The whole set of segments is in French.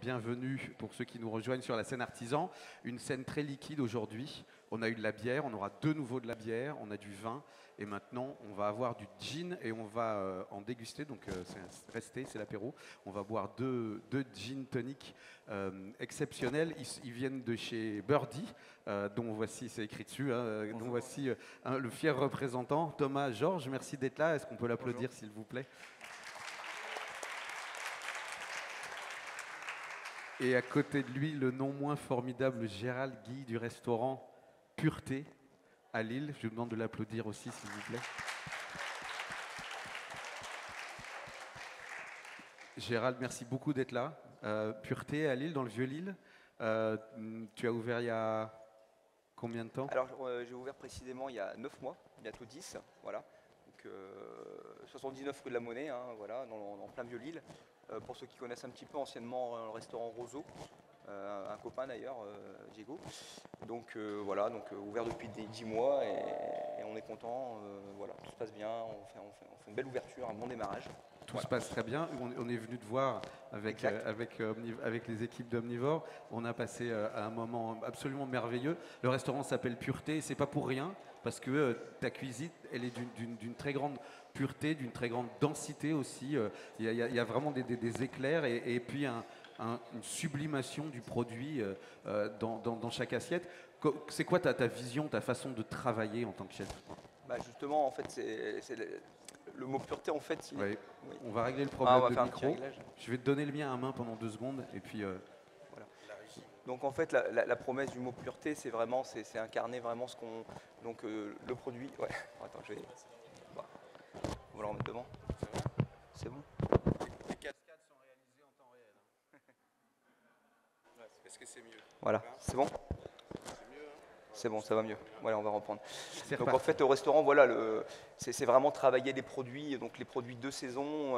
bienvenue pour ceux qui nous rejoignent sur la scène artisan. Une scène très liquide aujourd'hui. On a eu de la bière, on aura de nouveau de la bière, on a du vin et maintenant on va avoir du gin et on va en déguster. Donc restez, c'est l'apéro. On va boire deux gin tonic exceptionnels. Ils viennent de chez Birdie, dont voici, c'est écrit dessus, hein, dont voici le fier représentant, Thomas Georges. Merci d'être là. Est-ce qu'on peut l'applaudir s'il vous plaît? Et à côté de lui, le non moins formidable Gérald Guy du restaurant Pureté à Lille. Je vous demande de l'applaudir aussi, s'il vous plaît. Gérald, merci beaucoup d'être là. Pureté à Lille, dans le Vieux-Lille. Tu as ouvert il y a combien de temps? Alors, j'ai ouvert précisément il y a 9 mois, bientôt 10, voilà. Donc, 79 rue de la Monnaie, hein, voilà, en plein Vieux-Lille. Pour ceux qui connaissent un petit peu, anciennement le restaurant Roseau, un copain d'ailleurs, Diego. Donc voilà, ouvert depuis 10 mois et on est content, voilà, tout se passe bien, on fait une belle ouverture, un bon démarrage. Tout se passe très bien. On est venu te voir avec les équipes d'Omnivore. On a passé un moment absolument merveilleux. Le restaurant s'appelle Pureté et c'est pas pour rien parce que ta cuisine, elle est d'une très grande pureté, d'une très grande densité aussi. Il y a vraiment des éclairs et puis une sublimation du produit dans chaque assiette. C'est quoi ta vision, ta façon de travailler en tant que chef? Bah justement, en fait, c'est le mot pureté, en fait, oui. Oui. On va régler le problème on va de faire micro. Je vais te donner le mien à main pendant 2 secondes et puis. Voilà. Donc en fait, la promesse du mot pureté, c'est vraiment, c'est incarner vraiment ce qu'on, donc le produit. Ouais. Attends, je vais. Bah, on va le remettre devant. C'est bon. Les cascades sont réalisées en temps réel. Est-ce que c'est mieux? Voilà, c'est bon. C'est bon, ça va mieux. Voilà, on va reprendre. Donc en fait, au restaurant, voilà, c'est vraiment travailler les produits, donc les produits de saison,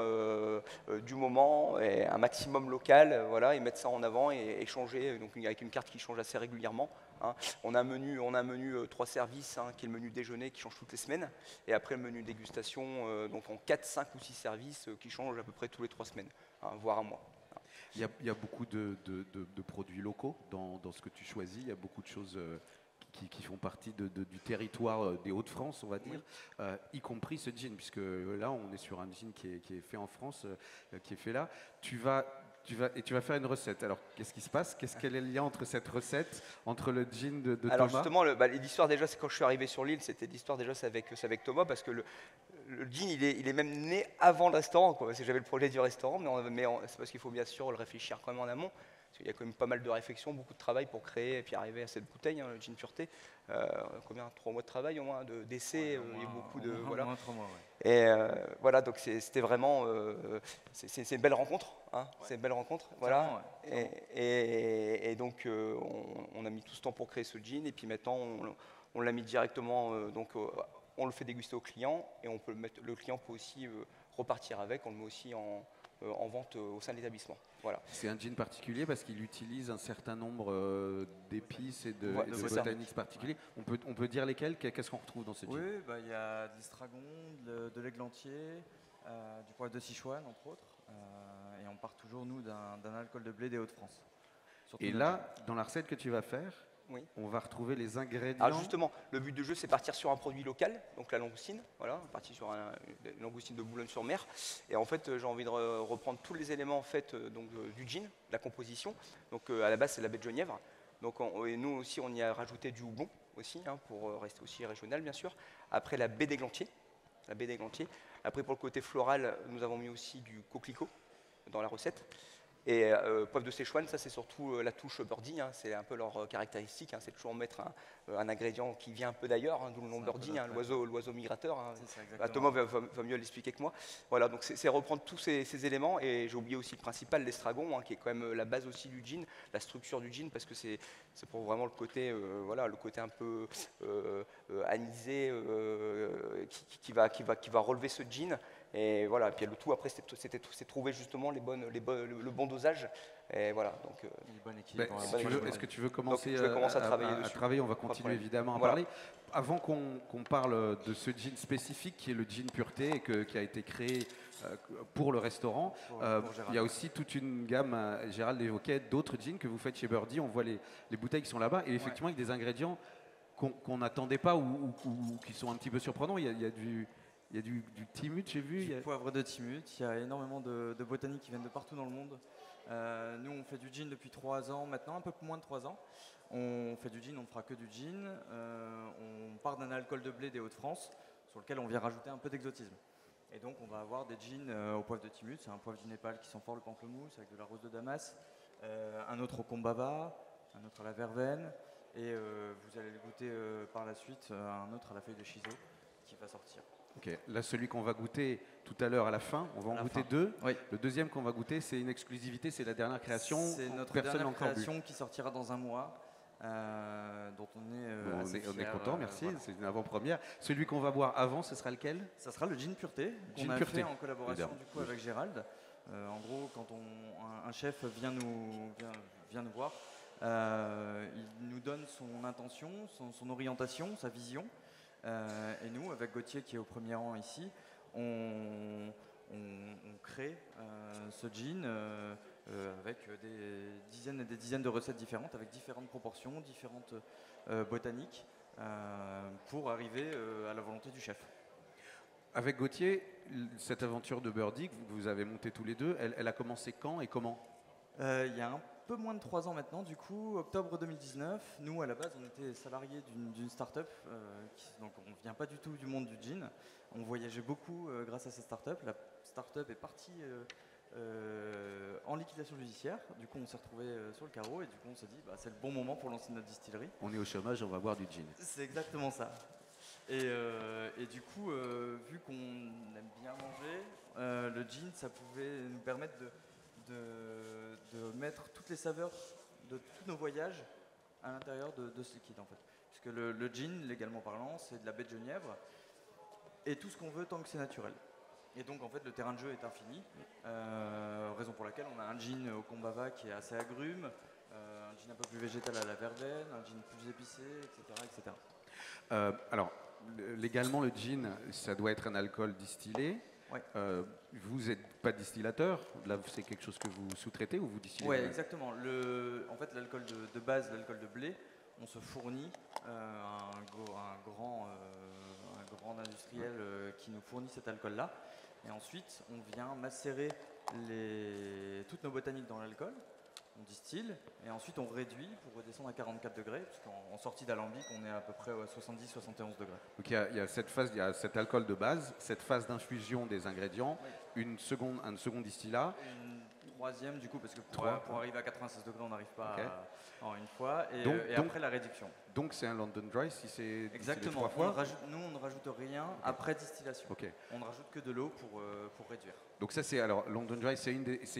du moment, et un maximum local, voilà, et mettre ça en avant et échanger, donc avec une carte qui change assez régulièrement. Hein. On a un menu 3 services, hein, qui est le menu déjeuner qui change toutes les semaines, et après le menu dégustation, donc en 4, 5 ou 6 services qui changent à peu près tous les 3 semaines, hein, voire un mois. Il y a beaucoup de produits locaux dans ce que tu choisis. Il y a beaucoup de choses qui font partie du territoire des Hauts-de-France, on va dire, y compris ce gin, puisque là, on est sur un gin qui est fait en France, qui est fait là. Tu vas faire une recette. Alors, qu'est-ce qui se passe? Quel est le lien entre cette recette, entre le gin de Thomas? Alors justement, l'histoire déjà, c'est quand je suis arrivé sur l'île, c'était l'histoire déjà, c'est avec Thomas, parce que le gin, il est même né avant le restaurant, quoi. Parce que j'avais le projet du restaurant, mais c'est parce qu'il faut bien sûr le réfléchir quand même en amont. Parce qu'il y a quand même pas mal de réflexion, beaucoup de travail pour créer et puis arriver à cette bouteille, hein, le gin Pureté. Combien? 3 mois de travail au moins, d'essai, il y a beaucoup de... Voilà. 3 mois, ouais. Et voilà, donc c'était vraiment... c'est une belle rencontre, hein, ouais. C'est une belle rencontre, voilà. Ouais. Et donc on a mis tout ce temps pour créer ce gin, et puis maintenant on l'a mis directement, on le fait déguster au client, et le client peut aussi repartir avec, on le met aussi en vente au sein de l'établissement. Voilà. C'est un gin particulier parce qu'il utilise un certain nombre d'épices et de botaniques particuliers. On peut dire lesquels? Qu'est-ce qu'on retrouve dans ce gin? Oui, il y a de l'estragon, de l'églantier, du poivre de Sichuan, entre autres. Et on part toujours, nous, d'un alcool de blé des Hauts-de-France. Et là, dans la recette que tu vas faire, oui, on va retrouver les ingrédients. Alors justement, le but du jeu, c'est partir sur un produit local, donc la langoustine, voilà, partir sur une langoustine de Boulogne-sur-Mer. Et en fait, j'ai envie de reprendre tous les éléments en fait, du gin, de la composition. Donc à la base, c'est la baie de genièvre. Donc et nous aussi, on y a rajouté du houblon aussi, hein, pour rester aussi régional, bien sûr. Après, la baie d'églantier. Après, pour le côté floral, nous avons mis aussi du coquelicot dans la recette. Et poivre de Sichuan, ça c'est surtout la touche birdie, hein, c'est un peu leur caractéristique, hein, c'est toujours mettre un ingrédient qui vient un peu d'ailleurs, hein, d'où le nom birdie, hein, l'oiseau migrateur. Hein. Thomas va mieux l'expliquer que moi. Voilà, donc c'est reprendre tous ces éléments, et j'ai oublié aussi le principal, l'estragon, hein, qui est quand même la base aussi du gin, la structure du gin, parce que c'est pour vraiment le côté, voilà, le côté un peu anisé qui va relever ce gin. Et voilà, puis le tout après, c'est trouver justement le bon dosage Et voilà, donc Une bonne équipe. Si bonne tu équipe. veux, est-ce que tu veux commencer je vais commencer à travailler dessus. travailler? On va Pas de continuer problème. évidemment à Voilà. parler. Avant qu'on parle de ce jean spécifique qui est le jean pureté et qui a été créé pour le restaurant, Pour il y a aussi toute une gamme, Gérald l'évoquait, d'autres jeans que vous faites chez Birdie. On voit les bouteilles qui sont là-bas et effectivement avec des ingrédients qu'on n'attendait pas ou qui sont un petit peu surprenants. Il y a du timut, j'ai vu. Du poivre de timut, il y a énormément de botaniques qui viennent de partout dans le monde. Nous, on fait du gin depuis 3 ans maintenant, un peu moins de 3 ans. On fait du gin, on ne fera que du gin. On part d'un alcool de blé des Hauts-de-France sur lequel on vient rajouter un peu d'exotisme. Et donc, on va avoir des gins au poivre de timut, c'est un poivre du Népal qui sent fort le pamplemousse avec de la rose de Damas, un autre au kombava, un autre à la verveine, et vous allez le goûter par la suite, un autre à la feuille de shiso qui va sortir. Ok, là celui qu'on va goûter tout à l'heure à la fin, on va en goûter 2. Oui. Le deuxième qu'on va goûter, c'est une exclusivité, c'est la dernière création. C'est notre Personne dernière n'a encore bu. création qui sortira dans un mois, dont on est Bon, assez on est fiers, content, merci, voilà. c'est une avant-première. Celui qu'on va boire avant, ce sera lequel? Ça sera le gin pureté qu'on Gin a pureté. fait en collaboration Évidemment. du coup avec Gérald. En gros, quand un chef vient nous voir, il nous donne son intention, son orientation, sa vision. Et nous, avec Gauthier qui est au premier rang ici, on crée ce gin avec des dizaines et des dizaines de recettes différentes, avec différentes proportions, différentes botaniques, pour arriver à la volonté du chef. Avec Gauthier, cette aventure de Birdie que vous avez montée tous les deux, elle a commencé quand et comment? Il y a un peu moins de 3 ans maintenant, du coup, octobre 2019. Nous, à la base, on était salariés d'une start-up, donc on ne vient pas du tout du monde du gin. On voyageait beaucoup grâce à cette start-up. La start-up est partie en liquidation judiciaire. Du coup, on s'est retrouvé sur le carreau et du coup, on s'est dit, bah, c'est le bon moment pour lancer notre distillerie. On est au chômage, on va boire du gin. C'est exactement ça. Et du coup, vu qu'on aime bien manger, le gin, ça pouvait nous permettre de mettre toutes les saveurs de tous nos voyages à l'intérieur de ce liquide en fait. Puisque le gin, légalement parlant, c'est de la baie de Genièvre et tout ce qu'on veut tant que c'est naturel. Et donc en fait le terrain de jeu est infini, raison pour laquelle on a un gin au kombava qui est assez agrume, un gin un peu plus végétal à la verveine, un gin plus épicé, etc. Alors, légalement, le gin, ça doit être un alcool distillé. Ouais. Vous n'êtes pas distillateur, là c'est quelque chose que vous sous-traitez ou vous distillez? Oui, exactement. En fait, l'alcool de base, l'alcool de blé, on se fournit un grand industriel qui nous fournit cet alcool-là. Et ensuite, on vient macérer toutes nos botaniques dans l'alcool. On distille et ensuite on réduit pour redescendre à 44 degrés, puisqu'en sortie d'alambic, on est à peu près à 70-71 degrés. Donc il y a cette phase, il y a cet alcool de base, cette phase d'infusion des ingrédients, Oui. un second distillat. Une troisième du coup, parce que pour Trois. arriver à 96 degrés, on n'arrive pas Ok. en une fois. Et, Donc- et donc- après la réduction. Donc c'est un London Dry si c'est Exactement. les 3 fois. Nous, on ne rajoute rien après distillation. Ok. On ne rajoute que de l'eau pour réduire. Donc ça c'est alors London Dry, c'est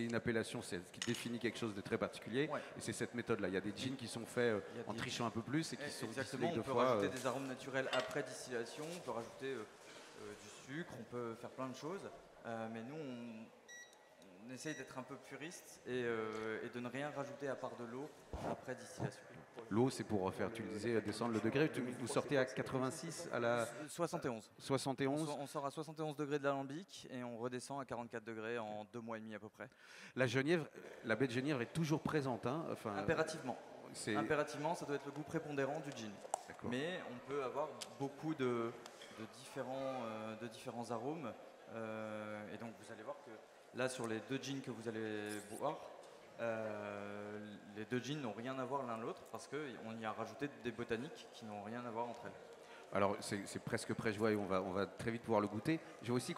une appellation qui définit quelque chose de très particulier. Ouais. Et c'est cette méthode-là. Il y a des gins qui sont faits Il y a en des- trichant un peu plus et qui sont Exactement. distillés On deux peut fois. rajouter des arômes naturels après distillation. On peut rajouter du sucre. On peut faire plein de choses. Mais nous, on essaye d'être un peu puriste et de ne rien rajouter à part de l'eau après distillation. L'eau, c'est pour faire, tu le disais, descendre le degré. Vous sortez à 86, à la 71. 71. On sort à 71 degrés de l'alambic et on redescend à 44 degrés en 2 mois et demi à peu près. La baie de Genièvre est toujours présente. Hein. Enfin, Impérativement. c'est Impérativement, ça doit être le goût prépondérant du gin. d'accord. Mais on peut avoir beaucoup de différents arômes. Et donc vous allez voir que là, sur les 2 gins que vous allez boire, les 2 gins n'ont rien à voir l'un l'autre parce qu'on y a rajouté des botaniques qui n'ont rien à voir entre elles. Alors c'est presque prêt, je vois, et on va très vite pouvoir le goûter. Je vois aussi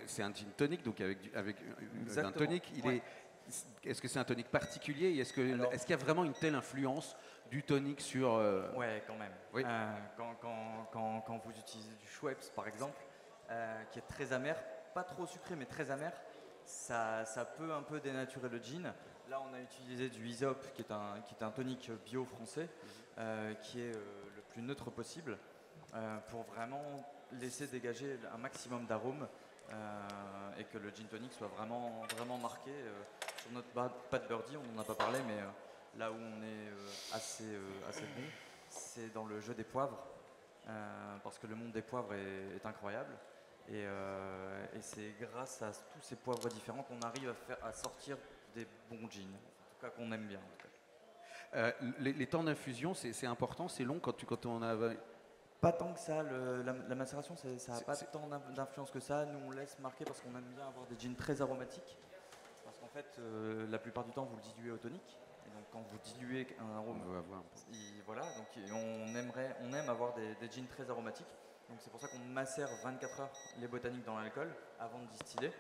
c'est un gin tonic, donc avec un Exactement. tonic. Ouais. Est-ce que c'est un tonic particulier et est-ce qu'il Alors- y a vraiment une telle influence du tonic sur Ouais, quand même. Oui. Quand vous utilisez du Schweppes, par exemple, qui est très amer, pas trop sucré, mais très amer, ça peut un peu dénaturer le gin. Là, on a utilisé du Hysope, qui est un tonique bio français, qui est le plus neutre possible, pour vraiment laisser dégager un maximum d'arômes et que le gin tonic soit vraiment marqué. sur notre pâte birdie, on n'en a pas parlé, mais là où on est assez bon, c'est dans le jeu des poivres, parce que le monde des poivres est incroyable. Et c'est grâce à tous ces poivres différents qu'on arrive à sortir des bons jeans, en tout cas qu'on aime bien. Les temps d'infusion, c'est important, c'est long quand on a... Pas tant que ça, la macération, ça n'a pas tant d'influence que ça. Nous, on laisse marquer parce qu'on aime bien avoir des jeans très aromatiques. Parce qu'en fait, la plupart du temps, vous le diluez au tonique. Et donc, quand vous diluez un arôme, voilà, donc on aime avoir des jeans très aromatiques. Donc, c'est pour ça qu'on macère 24 heures les botaniques dans l'alcool avant de distiller.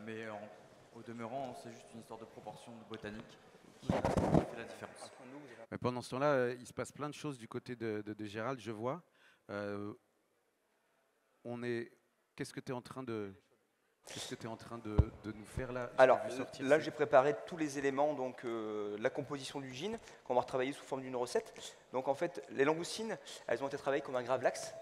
Mais au demeurant, c'est juste une histoire de proportion de botanique qui fait la différence. Mais pendant ce temps-là, il se passe plein de choses du côté de Gérald, je vois. Qu'est-ce que tu es en train de nous faire là? Alors là, j'ai préparé tous les éléments, donc la composition du gin, qu'on va retravailler sous forme d'une recette. Donc en fait, les langoustines, elles ont été travaillées comme un gravlax.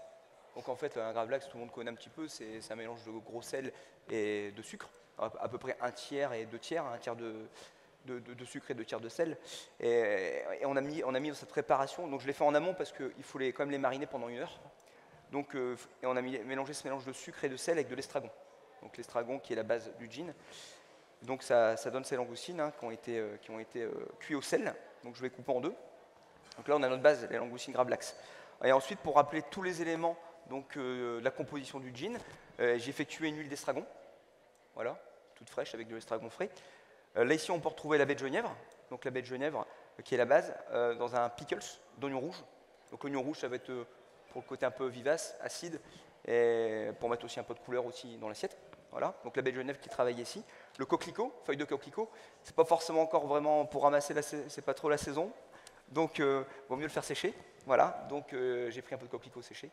Donc en fait, un gravlax, tout le monde connaît un petit peu, c'est un mélange de gros sel et de sucre, à peu près 1/3 et 2/3, 1/3 de sucre et 2/3 de sel. Et on a mis dans cette préparation, donc je l'ai fait en amont parce qu'il faut quand même les mariner pendant 1 heure. Donc, et on a mélangé ce mélange de sucre et de sel avec de l'estragon. Donc l'estragon qui est la base du gin. Donc ça donne ces langoustines qui ont été cuits au sel. Donc je vais couper en deux. Donc là on a notre base, les langoustines gravlax. Et ensuite pour rappeler tous les éléments, donc la composition du gin, j'ai effectué une huile d'estragon. Voilà, toute fraîche avec de l'estragon frais. Là ici on peut retrouver la baie de Genièvre. Donc la baie de Genièvre qui est la base dans un pickles d'oignon rouge. Donc l'oignon rouge ça va être pour le côté un peu vivace, acide, et pour mettre aussi un peu de couleur aussi dans l'assiette. Voilà, donc la baie de Genève qui travaille ici. Le coquelicot, feuille de coquelicot, c'est pas forcément encore vraiment pour ramasser, c'est pas trop la saison, donc vaut mieux le faire sécher. Voilà, donc j'ai pris un peu de coquelicot séché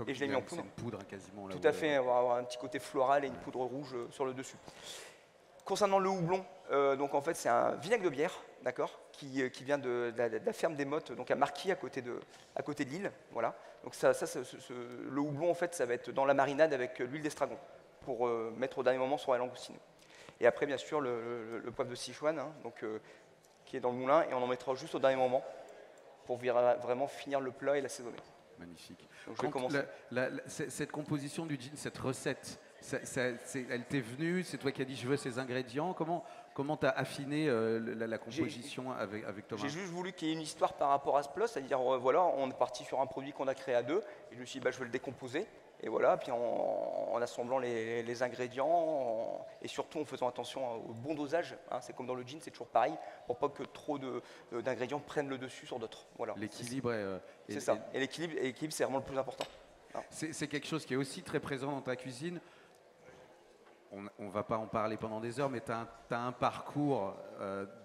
et je l'ai mis en poudre. Une poudre quasiment. Là tout à fait, on va avoir un petit côté floral et une poudre rouge sur le dessus. Concernant le houblon, donc en fait c'est un vinaigre de bière, d'accord, qui vient de la ferme des Mottes, donc à Marquis, à côté de Lille, voilà. Donc le houblon en fait ça va être dans la marinade avec l'huile d'estragon pour mettre au dernier moment sur la langoustine. Et après bien sûr le poivre de Sichuan, donc qui est dans le moulin et on en mettra juste au dernier moment pour vraiment finir le plat et l'assaisonner. Magnifique. Donc je vais commencer. Cette composition du gin, cette recette, elle t'est venue, c'est toi qui as dit je veux ces ingrédients. Comment tu as affiné la composition avec Thomas? J'ai juste voulu qu'il y ait une histoire par rapport à ce plat, c'est-à-dire voilà, on est parti sur un produit qu'on a créé à deux, et je me suis dit je vais le décomposer, et voilà, puis en assemblant les ingrédients, et surtout en faisant attention au bon dosage, c'est comme dans le gin, c'est toujours pareil, pour pas que trop d'ingrédients prennent le dessus sur d'autres. Voilà. L'équilibre c'est ça, et l'équilibre c'est vraiment le plus important. C'est quelque chose qui est aussi très présent dans ta cuisine. On ne va pas en parler pendant des heures, mais tu as un parcours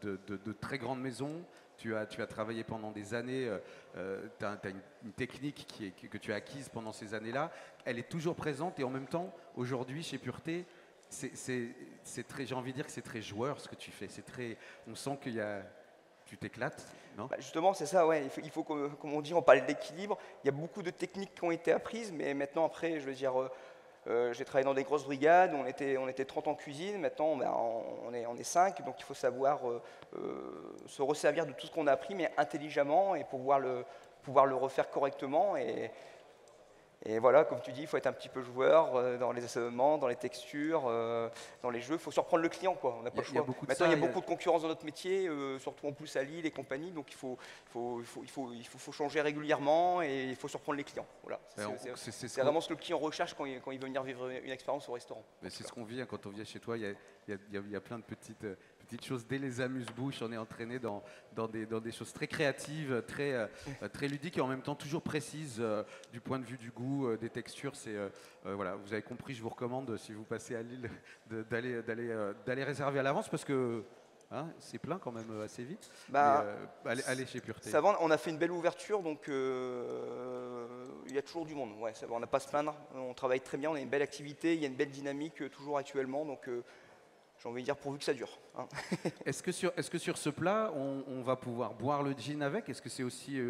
de très grande maison. Tu as travaillé pendant des années, tu as une technique que tu as acquise pendant ces années-là. Elle est toujours présente et en même temps, aujourd'hui, chez Pureté, j'ai envie de dire que c'est très joueur ce que tu fais. On sent tu t'éclates, non? Justement, c'est ça, ouais. Il faut comme on dit, on parle d'équilibre. Il y a beaucoup de techniques qui ont été apprises, mais maintenant, après, je veux dire... j'ai travaillé dans des grosses brigades, on était 30 en cuisine, maintenant on est 5, donc il faut savoir se resservir de tout ce qu'on a appris, mais intelligemment, et pouvoir le refaire correctement. Et voilà, comme tu dis, il faut être un petit peu joueur dans les assaisonnements, dans les textures, dans les jeux. Il faut surprendre le client, quoi. On n'a pas le choix. Maintenant, il y a beaucoup de concurrence dans notre métier, surtout en plus à Lille et compagnie. Donc il faut changer régulièrement et il faut surprendre les clients. Voilà. C'est vraiment ce que le client recherche quand il veut venir vivre une expérience au restaurant. C'est ce qu'on vit quand on vient chez toi. Il y a plein de petites choses. Dès les amuse-bouches, on est entraîné dans des choses très créatives, très ludiques et en même temps toujours précises du point de vue du goût, des textures. Voilà, vous avez compris, je vous recommande, si vous passez à Lille, d'aller réserver à l'avance parce que c'est plein quand même assez vite. Allez chez Pureté. Ça va, on a fait une belle ouverture, donc il y a toujours du monde. Ouais, ça va, on n'a pas à se plaindre. On travaille très bien, on a une belle activité, il y a une belle dynamique toujours actuellement. Donc j'ai envie de dire pourvu que ça dure. Est-ce que sur ce plat, on va pouvoir boire le gin avec? Est-ce que c'est aussi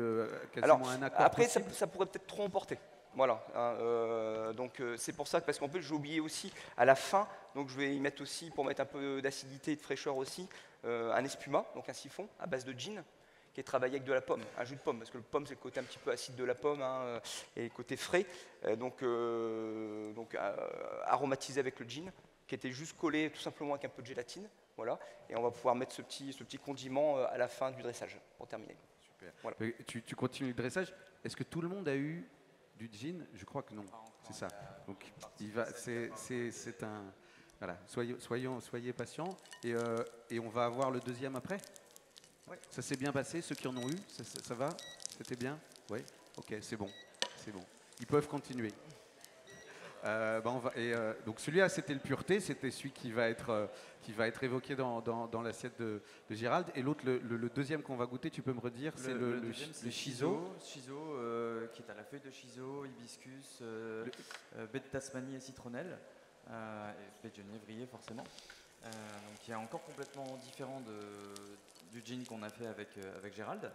quasiment un accord après, possible? ça pourrait peut-être trop emporter. Voilà, hein, donc c'est pour ça que, parce qu'en plus j'ai oublié aussi à la fin, donc je vais y mettre aussi, pour mettre un peu d'acidité et de fraîcheur aussi, un espuma, donc un siphon à base de gin, qui est travaillé avec de la pomme, un jus de pomme, parce que le pomme c'est le côté un petit peu acide de la pomme, hein, et le côté frais, donc aromatisé avec le gin, qui était juste collé tout simplement avec un peu de gélatine, voilà, et on va pouvoir mettre ce petit condiment à la fin du dressage, pour terminer. Super. Voilà. Tu continues le dressage. Est-ce que tout le monde a eu du gin? Je crois que non. C'est ça. Donc, c'est un. Voilà, soyez patients. Et on va avoir le deuxième après. Ouais. Ça s'est bien passé, ceux qui en ont eu, ça va? C'était bien? Oui. Ok, c'est bon. C'est bon. Ils peuvent continuer. Donc celui-là, c'était le pureté, c'était celui qui va être évoqué dans l'assiette de Gérald. Et l'autre, le deuxième qu'on va goûter, tu peux me redire, c'est le deuxième, c'est shiso. Shiso, qui est à la feuille de shiso, hibiscus, baie de Tasmanie et citronnelle, et baie de genévrier forcément. Donc qui est encore complètement différent du gin qu'on a fait avec Gérald,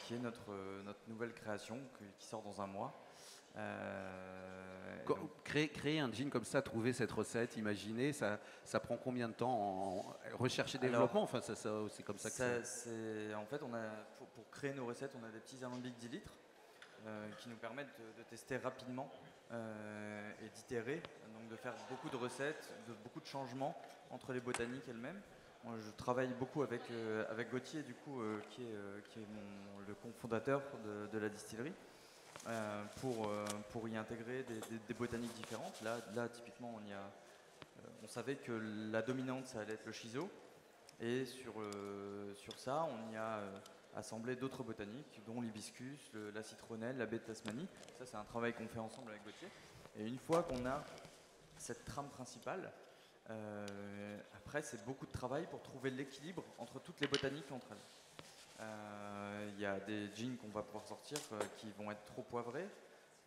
qui est notre nouvelle création qui sort dans un mois. Créer un gin comme ça, trouver cette recette, imaginer, ça prend combien de temps en recherche et développement? Enfin, c'est comme ça que En fait, pour créer nos recettes, on a des petits alambics 10 litres qui nous permettent de tester rapidement et d'itérer, donc de faire beaucoup de recettes, beaucoup de changements entre les botaniques elles-mêmes. Moi, je travaille beaucoup avec Gauthier, du coup, qui est le cofondateur de la distillerie. Pour y intégrer des botaniques différentes. Là typiquement, on savait que la dominante, ça allait être le shiso. Et sur ça, on y a assemblé d'autres botaniques, dont l'hibiscus, la citronnelle, la baie de Tasmanie. Ça, c'est un travail qu'on fait ensemble avec Gauthier. Et une fois qu'on a cette trame principale, après, c'est beaucoup de travail pour trouver l'équilibre entre toutes les botaniques entre elles. Il y a des gins qu'on va pouvoir sortir qui vont être trop poivrés,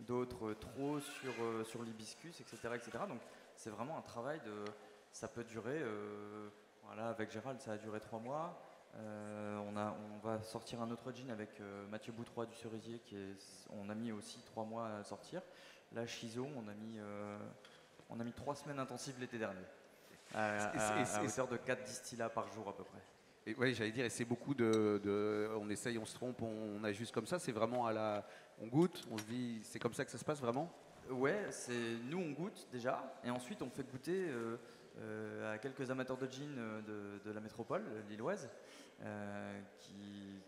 d'autres trop sur l'hibiscus, etc., etc. Donc c'est vraiment un travail ça peut durer, voilà, avec Gérald ça a duré 3 mois. On va sortir un autre gin avec Mathieu Boutroy du Cerisier, on a mis aussi 3 mois à sortir. Là, Shiso, on a mis 3 semaines intensives l'été dernier, à hauteur de 4 distillats par jour à peu près. Et ouais, j'allais dire, et c'est beaucoup on essaye, on se trompe, on ajuste comme ça. C'est vraiment on goûte, on se dit, c'est comme ça que ça se passe vraiment? Ouais, nous on goûte déjà, et ensuite on fait goûter à quelques amateurs de gin de la métropole lilloise,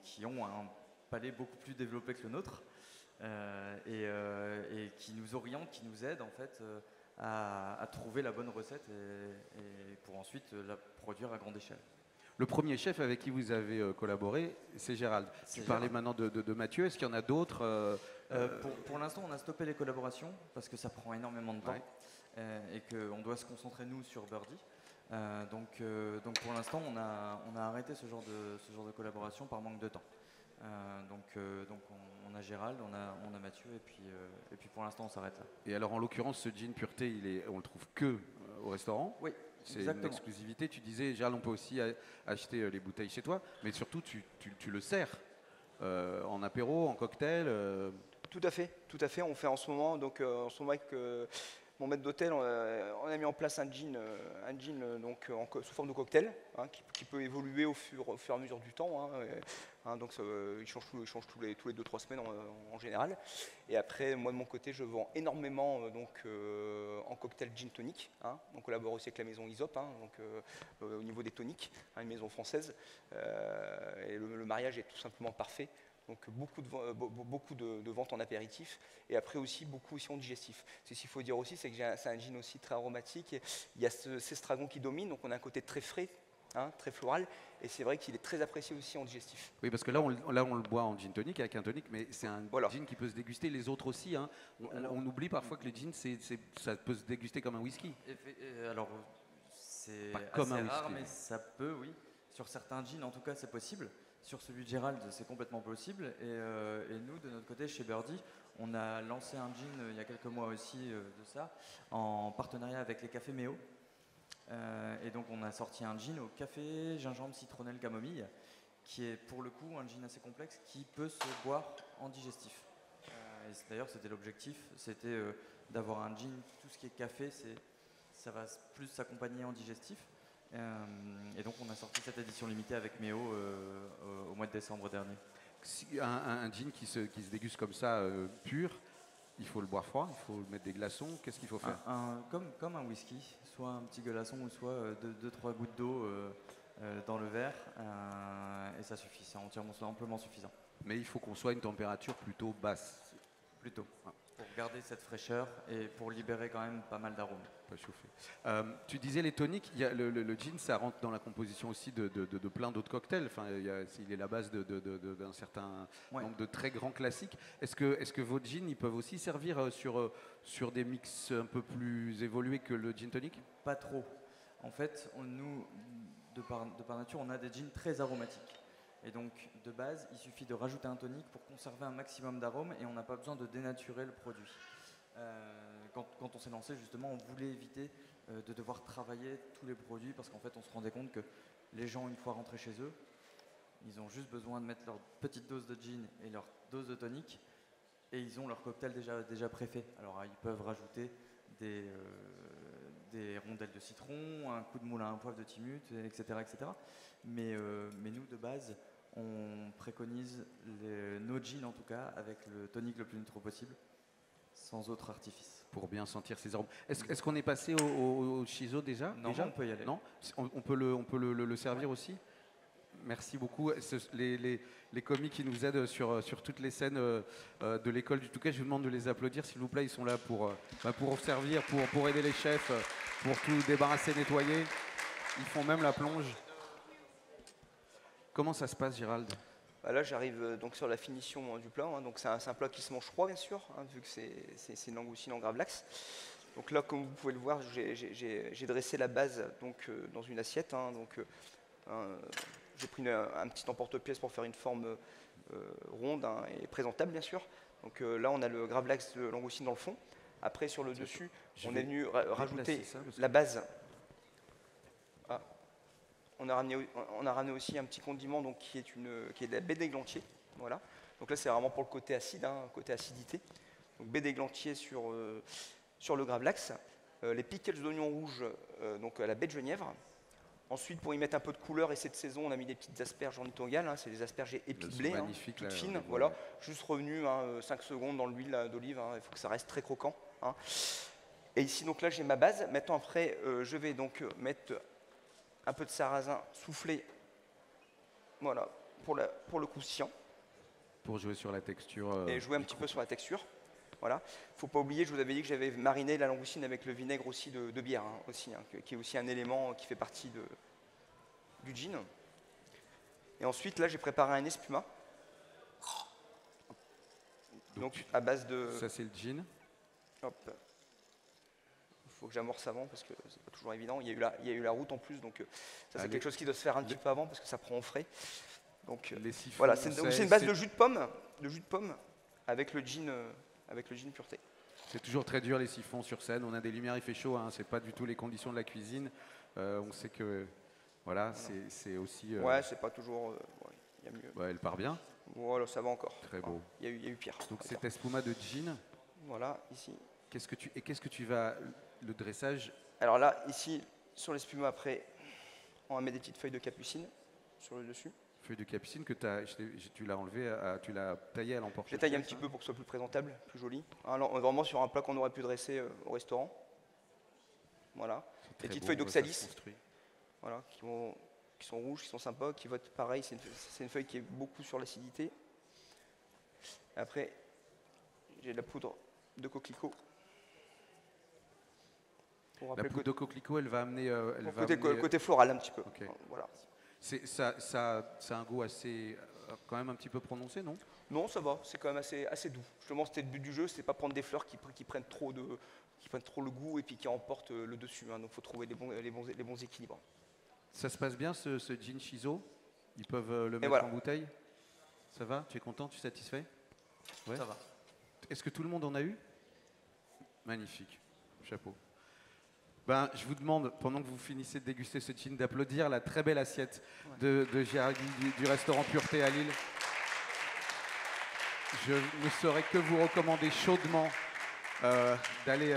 qui ont un palais beaucoup plus développé que le nôtre, et qui nous orientent, qui nous aident en fait à trouver la bonne recette et pour ensuite la produire à grande échelle. Le premier chef avec qui vous avez collaboré, c'est Gérald. Tu parlais maintenant de Mathieu. Est-ce qu'il y en a d'autres Pour l'instant, on a stoppé les collaborations parce que ça prend énormément de temps, et qu'on doit se concentrer nous sur Birdie. Donc pour l'instant, on a arrêté ce genre de collaboration par manque de temps. Donc on a Gérald, on a Mathieu, et puis pour l'instant on s'arrête là. Et alors en l'occurrence, ce gin pureté, on le trouve que au restaurant? Oui. C'est une exclusivité. Tu disais, Gérald, on peut aussi acheter les bouteilles chez toi, mais surtout tu le sers en apéro, en cocktail. Tout à fait. On fait en ce moment, avec mon maître d'hôtel, on a mis en place un gin donc sous forme de cocktail, hein, qui peut évoluer au fur et à mesure du temps. Donc il change tous les 2-3 semaines en général. Et après, moi de mon côté, je vends énormément en cocktail gin tonic. On collabore aussi avec la maison Isop, au niveau des toniques, une maison française. Et le mariage est tout simplement parfait. Donc beaucoup de ventes en apéritif, et après aussi beaucoup aussi en digestif. Ce qu'il faut dire aussi, c'est que c'est un gin aussi très aromatique. Il y a ces estragon qui domine, donc on a un côté très frais, très floral, et c'est vrai qu'il est très apprécié aussi en digestif. Oui, parce que là on le boit en gin tonic avec un tonic, mais c'est un gin qui peut se déguster, les autres aussi. On oublie parfois que le gin, ça peut se déguster comme un whisky. Alors c'est comme assez un rare, whisky. mais ça peut, oui. Sur certains gins, en tout cas, c'est possible. Sur celui de Gérald, c'est complètement possible. Et nous, de notre côté, chez Birdie, on a lancé un gin il y a quelques mois aussi de ça, en partenariat avec les cafés Méo. Et donc, on a sorti un gin au café, gingembre, citronnelle, camomille, qui est pour le coup un gin assez complexe qui peut se boire en digestif. D'ailleurs, c'était l'objectif, c'était d'avoir un gin, tout ce qui est café, ça va plus s'accompagner en digestif. Et donc on a sorti cette édition limitée avec Méo au mois de décembre dernier. Un gin qui se déguste comme ça, pur, il faut le boire froid, il faut mettre des glaçons, qu'est-ce qu'il faut faire? Comme un whisky, soit un petit glaçon ou soit 2-3 gouttes d'eau dans le verre, et ça suffit, c'est amplement suffisant. Mais il faut qu'on soit à une température plutôt basse. Plutôt, pour garder cette fraîcheur et pour libérer quand même pas mal d'arômes. Pas chauffer. Tu disais les toniques, le gin, ça rentre dans la composition aussi de plein d'autres cocktails. Enfin, il est la base d'un certain nombre de très grands classiques. Est-ce que vos gins, ils peuvent aussi servir sur des mix un peu plus évolués que le gin tonic? Pas trop. En fait, nous, de par nature, on a des gins très aromatiques. Et donc, de base, il suffit de rajouter un tonique pour conserver un maximum d'arômes et on n'a pas besoin de dénaturer le produit. Quand on s'est lancé, justement, on voulait éviter de devoir travailler tous les produits parce qu'en fait, on se rendait compte que les gens, une fois rentrés chez eux, ils ont juste besoin de mettre leur petite dose de gin et leur dose de tonique et ils ont leur cocktail déjà préfait. Alors, ils peuvent rajouter des rondelles de citron, un coup de moulin à un poivre de timut, etc. etc. Mais nous, de base, on préconise nos gins, en tout cas, avec le tonique le plus neutral possible, sans autre artifice. Pour bien sentir ces arômes. Est-ce qu'on est passé au shiso déjà? Non, déjà on peut y aller. Non, on peut le servir aussi? Merci beaucoup. Les commis qui nous aident sur toutes les scènes de l'école du Touquet, je vous demande de les applaudir, s'il vous plaît. Ils sont là pour servir, pour aider les chefs, pour tout débarrasser, nettoyer. Ils font même la plonge. Comment ça se passe, Gérald? Là, j'arrive donc sur la finition du plat. Donc c'est un plat qui se mange froid, bien sûr, vu que c'est une langoustine en gravlax. Donc là, comme vous pouvez le voir, j'ai dressé la base donc, dans une assiette. J'ai pris un petit emporte-pièce pour faire une forme ronde et présentable, bien sûr. Donc là, on a le gravlax de langoustine dans le fond. Après, sur le dessus, on est venu rajouter la base. On a ramené aussi un petit condiment donc, qui est de la baie d'églantier. Voilà. Donc là, c'est vraiment pour le côté acide, côté acidité. Donc baie d'églantier sur le gravlax. Les pickles d'oignons rouges donc à la baie de Genièvre. Ensuite, pour y mettre un peu de couleur, et cette saison, on a mis des petites asperges en itongale. C'est des asperges épi de blé, toutes fines. Voilà. Juste revenu 5 secondes dans l'huile d'olive. Il faut que ça reste très croquant. Et ici, donc là, j'ai ma base. Maintenant, après, je vais donc mettre un peu de sarrasin soufflé, voilà, pour le croustillant. Pour jouer sur la texture. Et jouer un petit peu sur la texture. Voilà. Il ne faut pas oublier, je vous avais dit que j'avais mariné la langoustine avec le vinaigre aussi de bière, qui est aussi un élément qui fait partie du gin. Et ensuite, là, j'ai préparé un espuma. Donc à base de... Ça, c'est le gin. Hop. Il faut que j'amorce avant parce que c'est pas toujours évident. Il y a eu la route en plus, donc ça c'est quelque chose qui doit se faire un petit peu avant parce que ça prend au frais. Donc voilà, c'est une base de jus de pomme avec le gin pureté. C'est toujours très dur les siphons sur scène. On a des lumières, il fait chaud. C'est pas du tout les conditions de la cuisine. On sait que voilà, c'est aussi. Ouais, c'est pas toujours. Il y a mieux. Elle part bien. Voilà, ça va encore. Très beau. Il y a eu pire. Donc cet espuma de gin. Voilà, ici. Qu'est-ce que tu vas le dressage? Alors là, ici, sur l'espuma, après, on va mettre des petites feuilles de capucine sur le dessus. Feuilles de capucine que tu l'as enlevé, tu l'as taillé à l'emporte. Je l'ai taillé un petit peu pour que ce soit plus présentable, plus joli. Alors, on est vraiment sur un plat qu'on aurait pu dresser au restaurant. Voilà. Des petites feuilles d'oxalis. Voilà, qui sont rouges, qui sont sympas, qui votent pareil. C'est une feuille qui est beaucoup sur l'acidité. Après, j'ai de la poudre de coquelicot. La poudre de coquelicot, elle va amener... côté floral un petit peu. Okay. Voilà. Ça a un goût assez, quand même un petit peu prononcé, non? Non, ça va, c'est quand même assez doux. Justement, c'était le but du jeu, c'est pas prendre des fleurs qui prennent trop le goût et puis qui emportent le dessus. Donc il faut trouver les bons équilibres. Ça se passe bien ce gin shiso? Ils peuvent le mettre en bouteille? Ça va? Tu es content? Tu es satisfait? Ouais. Ça va. Est-ce que tout le monde en a eu? Magnifique. Chapeau. Je vous demande, pendant que vous finissez de déguster ce gin, d'applaudir la très belle assiette de Gérald du restaurant Pureté à Lille. je ne saurais que vous recommander chaudement d'aller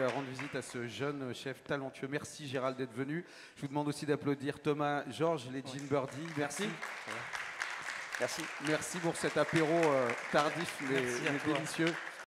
rendre visite à ce jeune chef talentueux. Merci Gérald d'être venu. Je vous demande aussi d'applaudir Thomas, Georges, les Gin Birdie. Merci. Merci. Merci pour cet apéro tardif mais délicieux.